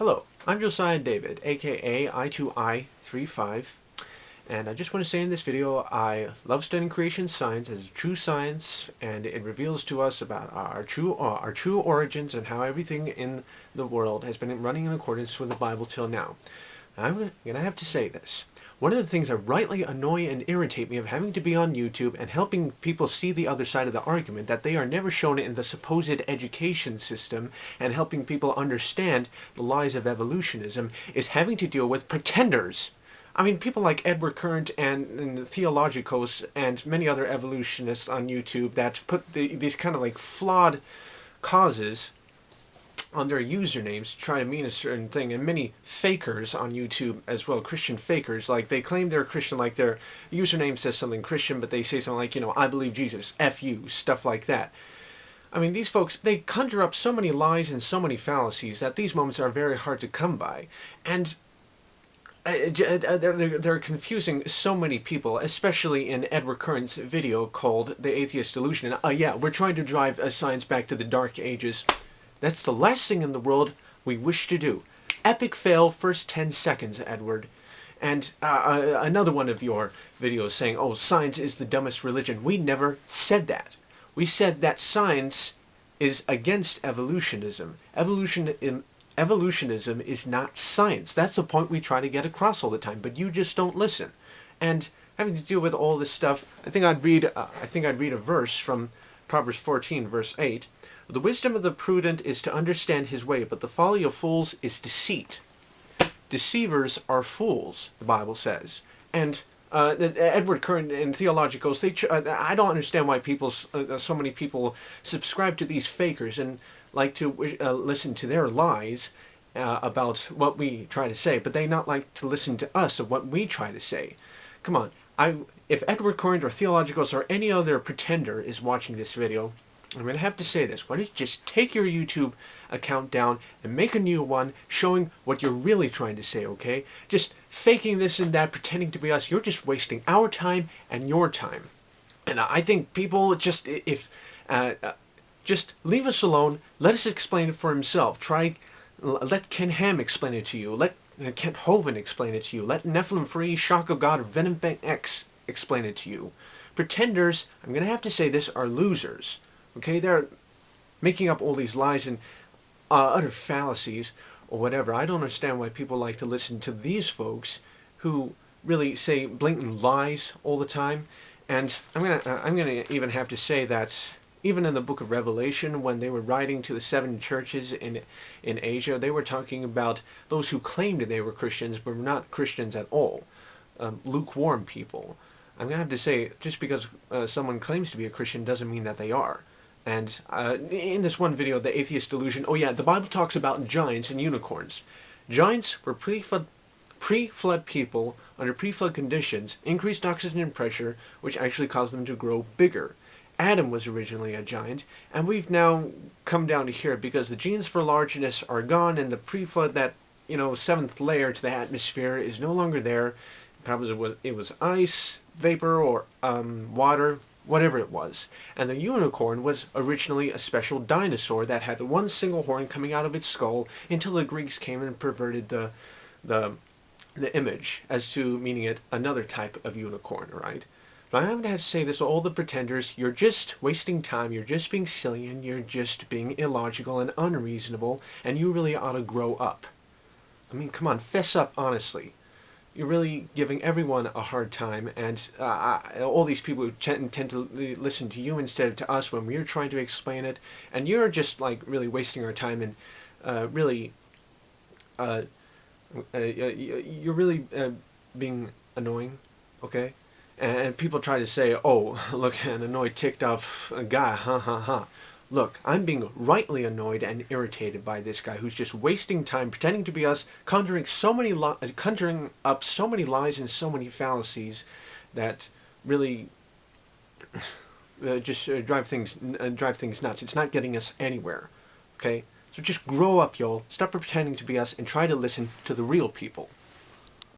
Hello, I'm Josiah David, aka I2I35, and I just want to say in this video I love studying creation science as true science, and it reveals to us about our true origins and how everything in the world has been running in accordance with the Bible till now. I'm going to have to say this. One of the things that rightly annoy and irritate me of having to be on YouTube and helping people see the other side of the argument, that they are never shown in the supposed education system, and helping people understand the lies of evolutionism, is having to deal with pretenders. I mean, people like EdwardCurrent and Theologikos and many other evolutionists on YouTube that put these kind of like flawed causes on their usernames to try to mean a certain thing, and many fakers on YouTube as well, Christian fakers, like they claim they're Christian, like their username says something Christian, but they say something like, I believe Jesus, F you, stuff like that. I mean, these folks, they conjure up so many lies and so many fallacies that these moments are very hard to come by, and they're confusing so many people, especially in EdwardCurrent's video called The Atheist Delusion. And yeah, we're trying to drive science back to the Dark Ages. That's the last thing in the world we wish to do. Epic fail first 10 seconds, Edward. And another one of your videos saying, oh, science is the dumbest religion. We never said that. We said that science is against evolutionism. Evolutionism is not science. That's the point we try to get across all the time, but you just don't listen. And having to deal with all this stuff, I think I'd read a verse from Proverbs 14, verse 8. The wisdom of the prudent is to understand his way, but the folly of fools is deceit. Deceivers are fools, the Bible says. And EdwardCurrent and Theologikos, I don't understand why so many people subscribe to these fakers and like to listen to their lies about what we try to say, but they not like to listen to us of what we try to say. Come on, if EdwardCurrent or Theologikos or any other pretender is watching this video, I'm going to have to say this. Why don't you just take your YouTube account down and make a new one showing what you're really trying to say, okay? Just faking this and that, pretending to be us, you're just wasting our time and your time. And I think people just leave us alone. Let us explain it for himself. Let Ken Ham explain it to you. Let Kent Hovind explain it to you. Let Nephilim Free, Shock of God, or Venom Fang X explain it to you. Pretenders, I'm going to have to say this, are losers. Okay, they're making up all these lies and utter fallacies or whatever. I don't understand why people like to listen to these folks who really say blatant lies all the time. And I'm gonna even have to say that even in the book of Revelation, when they were writing to the 7 churches in Asia, they were talking about those who claimed they were Christians but were not Christians at all, lukewarm people. I'm gonna have to say, just because someone claims to be a Christian doesn't mean that they are. And in this one video, The Atheist Delusion, oh yeah, the Bible talks about giants and unicorns. Giants were pre-flood people under pre-flood conditions, increased oxygen pressure, which actually caused them to grow bigger. Adam was originally a giant, and we've now come down to here because the genes for largeness are gone, and the pre-flood, that 7th layer to the atmosphere, is no longer there. Probably it was ice, vapor, or water, whatever it was. And the unicorn was originally a special dinosaur that had one single horn coming out of its skull, until the Greeks came and perverted the image as to meaning it another type of unicorn, right? But I'm going to have to say this to all the pretenders: you're just wasting time, you're just being silly, and you're just being illogical and unreasonable, and you really ought to grow up. I mean, come on, fess up honestly. You're really giving everyone a hard time, and all these people who tend to listen to you instead of to us when we're trying to explain it, and you're just like really wasting our time, and you're really being annoying, okay? And people try to say, oh, look, an annoyed, ticked off guy, ha ha ha. Look, I'm being rightly annoyed and irritated by this guy who's just wasting time pretending to be us, conjuring up so many lies and so many fallacies that really just drive things nuts. It's not getting us anywhere. Okay, so just grow up, y'all. Stop pretending to be us and try to listen to the real people.